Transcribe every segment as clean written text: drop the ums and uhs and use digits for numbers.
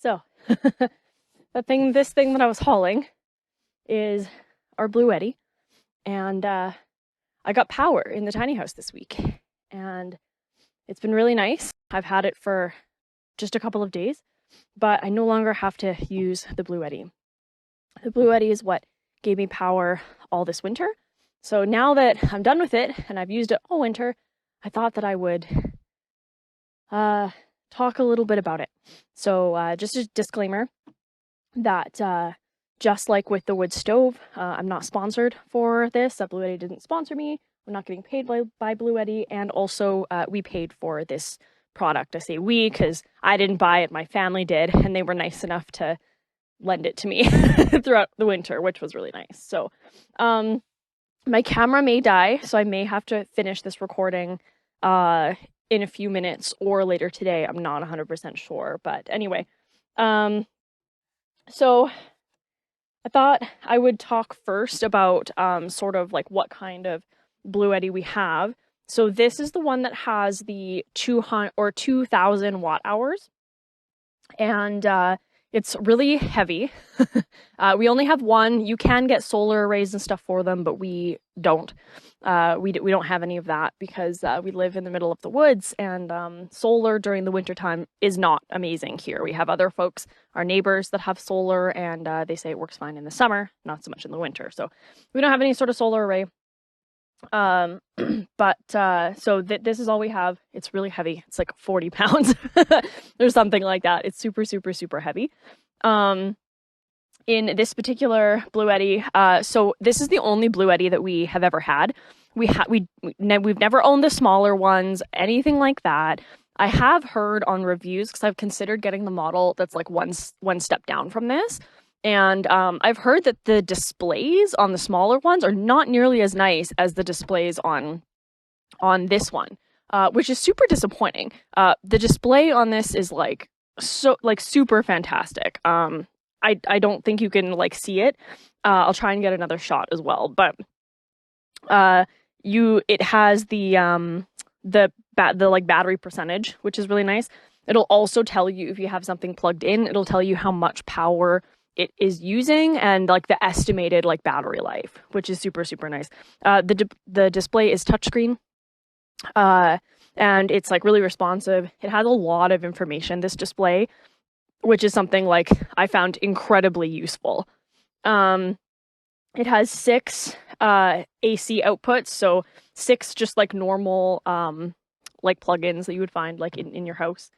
So this thing that I was hauling is our Bluetti, and I got power in the tiny house this week, and it's been really nice. I've had it for just a couple of days, but I no longer have to use the Bluetti. The Bluetti is what gave me power all this winter. So now that I'm done with it and I've used it all winter, I thought that I would talk a little bit about it. So just a disclaimer that just like with the wood stove, I'm not sponsored for this. Bluetti didn't sponsor me. We're not getting paid by Bluetti, and also we paid for this product. I say we because I didn't buy it, my family did, and they were nice enough to lend it to me throughout the winter, which was really nice. So my camera may die, so I may have to finish this recording in a few minutes or later today. I'm not 100% sure, but anyway. So I thought I would talk first about sort of like what kind of Bluetti we have. So this is the one that has the 200 or 2000 watt hours, and it's really heavy. We only have one. You can get solar arrays and stuff for them, but we don't. We don't have any of that because we live in the middle of the woods, and solar during the wintertime is not amazing here. We have other folks, our neighbors, that have solar, and they say it works fine in the summer, not so much in the winter. So we don't have any sort of solar array. But this is all we have. It's really heavy. It's like 40 pounds or something like that. It's super, super, super heavy. In this particular Bluetti, so this is the only Bluetti that we have ever had. We've never owned the smaller ones, anything like that. I have heard on reviews, because I've considered getting the model that's like one step down from this. And I've heard that the displays on the smaller ones are not nearly as nice as the displays on this one, which is super disappointing. The display on this is super fantastic. I don't think you can see it. I'll try and get another shot as well, but it has the battery percentage, which is really nice. It'll also tell you if you have something plugged in. It'll tell you how much power it is using and the estimated battery life, which is super, super nice. The display is touchscreen, and it's really responsive. It has a lot of information, this display, which is something I found incredibly useful. It has 6 AC outputs, so 6 just normal plugins that you would find in your house.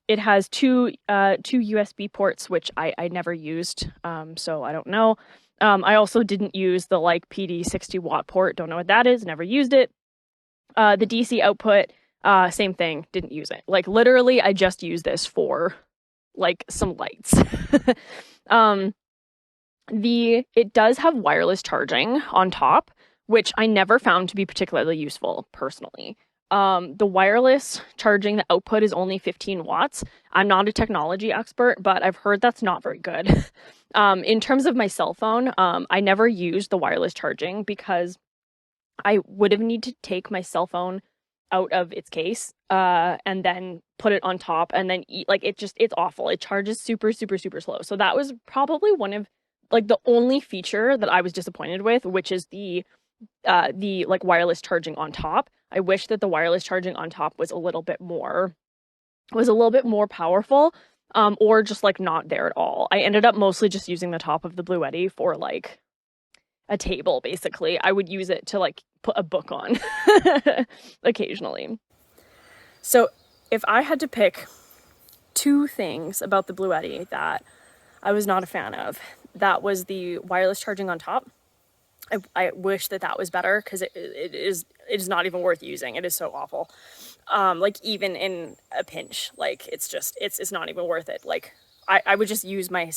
It has two USB ports, which I never used, so I don't know. I also didn't use the PD 60 watt port. Don't know what that is. Never used it. The DC output, same thing. Didn't use it. Literally, I just used this for some lights. It does have wireless charging on top, which I never found to be particularly useful personally. The wireless charging, the output is only 15 watts. I'm not a technology expert, but I've heard that's not very good. In terms of my cell phone, I never used the wireless charging because I would have needed to take my cell phone out of its case, and then put it on top, and then it's awful. It charges super, super, super slow. So that was probably one of the only feature that I was disappointed with, which is the wireless charging on top. I wish that the wireless charging on top was a little bit more powerful, or just not there at all. I ended up mostly just using the top of the Bluetti for a table, basically. I would use it to put a book on occasionally. So if I had to pick 2 things about the Bluetti that I was not a fan of, that was the wireless charging on top. I wish that was better, because it is not even worth using. It is so awful. Even in a pinch, it's not even worth it. I would just use my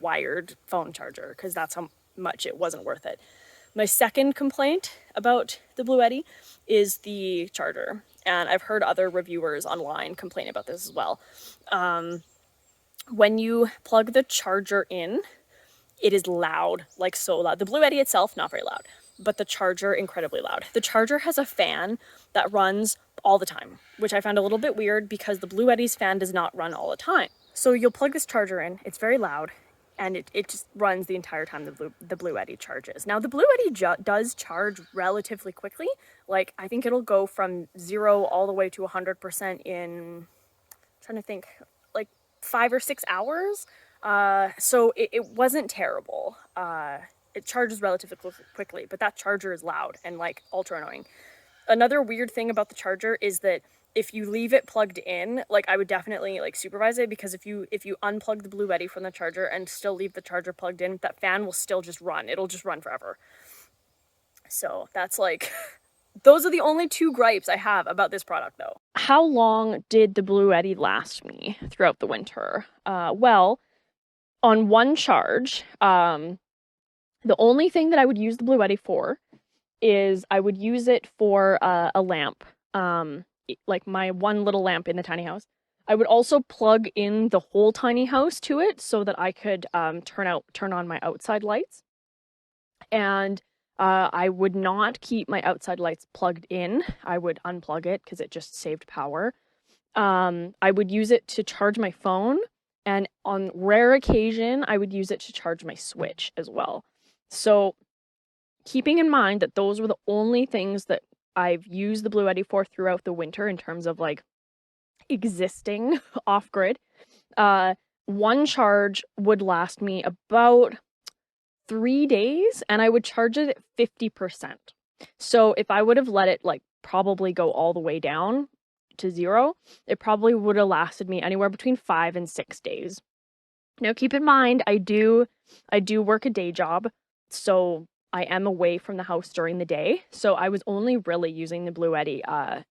wired phone charger, because that's how much it wasn't worth it. My second complaint about the Bluetti is the charger, and I've heard other reviewers online complain about this as well. When you plug the charger in, it is loud, so loud. The Bluetti itself, not very loud, but the charger, incredibly loud. The charger has a fan that runs all the time, which I found a little bit weird because the Bluetti's fan does not run all the time. So you'll plug this charger in. It's very loud, and it just runs the entire time the Bluetti charges. Now the Bluetti does charge relatively quickly. Like I think it'll go from 0 all the way to 100% in, I'm trying to think, like 5 or 6 hours. So it wasn't terrible. It charges relatively quickly, but that charger is loud and like ultra annoying. Another weird thing about the charger is that if you leave it plugged in, like I would definitely like supervise it, because if you unplug the Bluetti from the charger and still leave the charger plugged in, that fan will still just run. It'll just run forever. So that's like, those are the only 2 gripes I have about this product though. How long did the Bluetti last me throughout the winter? Well, on one charge, the only thing that I would use the Bluetti for is I would use it for a lamp, like my one little lamp in the tiny house. I would also plug in the whole tiny house to it so that I could turn on my outside lights. And I would not keep my outside lights plugged in. I would unplug it because it just saved power. I would use it to charge my phone, and on rare occasion, I would use it to charge my Switch as well. So keeping in mind that those were the only things that I've used the Bluetti for throughout the winter in terms of like existing off grid, one charge would last me about 3 days, and I would charge it at 50%. So if I would have let it like probably go all the way down to 0, it probably would have lasted me anywhere between 5 and 6 days. Now keep in mind, I do work a day job, so I am away from the house during the day. So I was only really using the Bluetti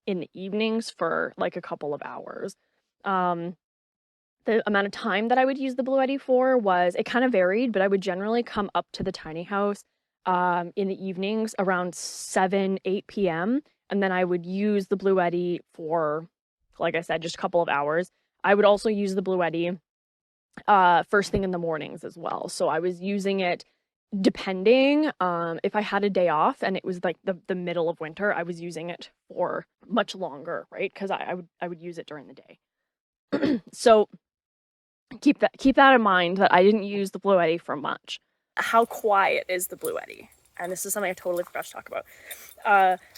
in the evenings for like a couple of hours. The amount of time that I would use the Bluetti for was, it kind of varied, but I would generally come up to the tiny house in the evenings around 7, 8 p.m. And then I would use the Bluetti for, like I said, just a couple of hours. I would also use the Bluetti first thing in the mornings as well. So I was using it depending if I had a day off and it was like the middle of winter, I was using it for much longer, right? Because I would use it during the day. So keep that in mind, that I didn't use the Bluetti for much. How quiet is the Bluetti? And this is something I totally forgot to talk about.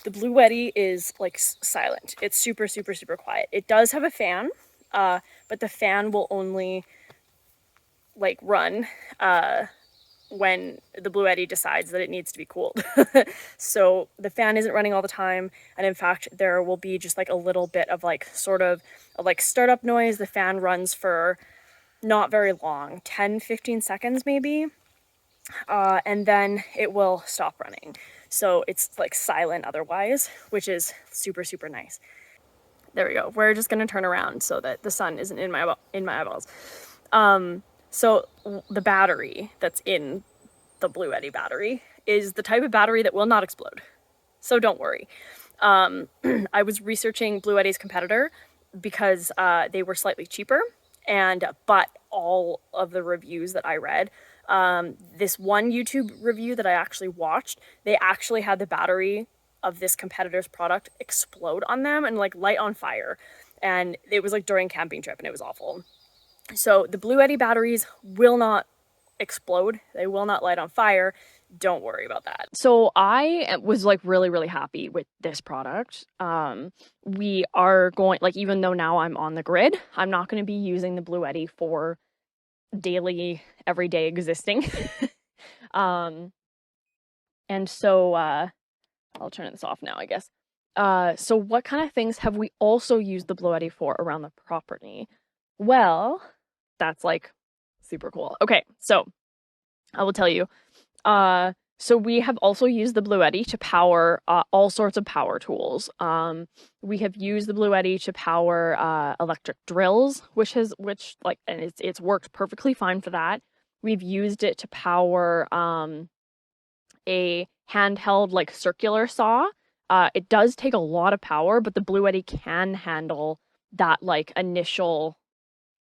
The Bluetti is like silent. It's super, super, super quiet. It does have a fan, but the fan will only like run when the Bluetti decides that it needs to be cooled. So the fan isn't running all the time, and in fact there will be just like a little bit of like sort of a like startup noise. The fan runs for not very long, 10-15 seconds maybe, and then it will stop running. So it's like silent otherwise, which is super, super nice. There we go. We're just gonna turn around so that the sun isn't in my eyeballs. So the battery that's in the Bluetti battery is the type of battery that will not explode. So don't worry. I was researching Bluetti's competitor because they were slightly cheaper, but all of the reviews that I read, this one YouTube review that I actually watched, they actually had the battery of this competitor's product explode on them and like light on fire. And it was like during a camping trip, and it was awful. So the Bluetti batteries will not explode. They will not light on fire. Don't worry about that. So I was like really, really happy with this product. We are going, like, even though now I'm on the grid, I'm not going to be using the Bluetti for daily, everyday existing. And so I'll turn this off now, I guess. So what kind of things have we also used the Bluetti for around the property? Well, that's like super cool. Okay, so I will tell you. So we have also used the Bluetti to power all sorts of power tools. We have used the Bluetti to power electric drills, and it's worked perfectly fine for that. We've used it to power a handheld like circular saw. It does take a lot of power, but the Bluetti can handle that like initial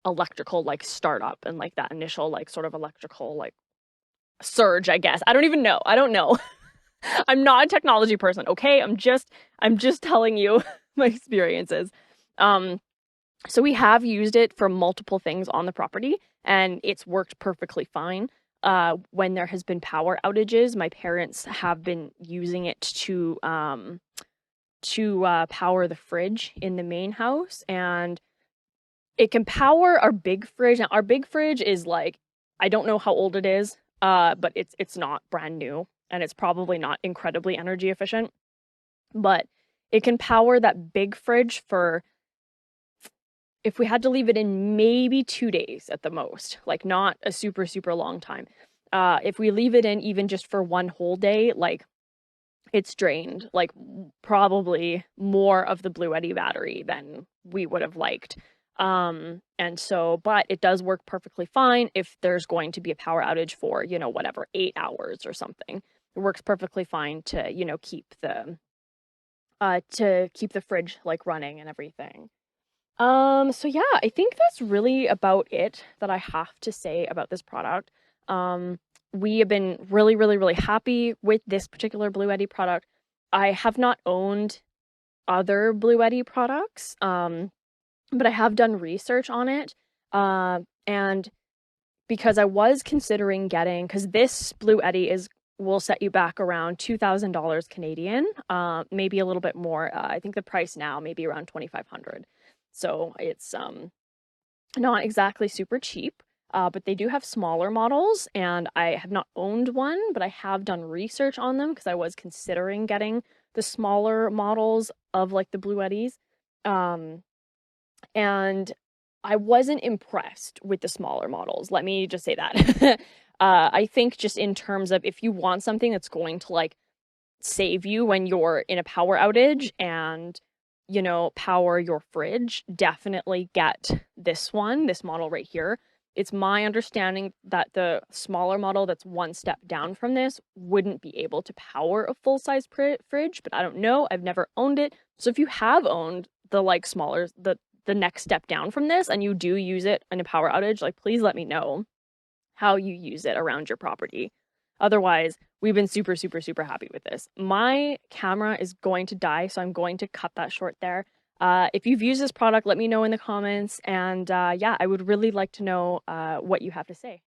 electrical like startup and like that initial like sort of electrical like surge, I guess. I don't know. I'm not a technology person, okay? I'm just telling you my experiences. So we have used it for multiple things on the property, and it's worked perfectly fine. When there has been power outages, my parents have been using it to power the fridge in the main house, and it can power our big fridge. Now, our big fridge is like, I don't know how old it is, but it's not brand new, and it's probably not incredibly energy efficient. But it can power that big fridge for, if we had to leave it in, maybe 2 days at the most, like not a super, super long time. If we leave it in even just for one whole day, like it's drained, like probably more of the Bluetti battery than we would have liked. And so, but it does work perfectly fine if there's going to be a power outage for, whatever, 8 hours or something. It works perfectly fine to, keep the fridge like running and everything. So yeah, I think that's really about it that I have to say about this product. We have been really, really, really happy with this particular Bluetti product. I have not owned other Bluetti products, but I have done research on it. And because I was considering getting, because this Bluetti will set you back around $2,000 Canadian, maybe a little bit more. I think the price now maybe around 2,500. So it's not exactly super cheap, but they do have smaller models, and I have not owned one, but I have done research on them because I was considering getting the smaller models of like the Bluettis. Um, and I wasn't impressed with the smaller models. Let me just say that. I think just in terms of if you want something that's going to like save you when you're in a power outage and power your fridge, definitely get this model right here. It's my understanding that the smaller model that's one step down from this wouldn't be able to power a full-size fridge, but I don't know. I've never owned it. So if you have owned the like smaller, the next step down from this, and you do use it in a power outage, like please let me know how you use it around your property. Otherwise, we've been super, super, super happy with this. My camera is going to die, so I'm going to cut that short there. If you've used this product, let me know in the comments. And yeah, I would really like to know what you have to say.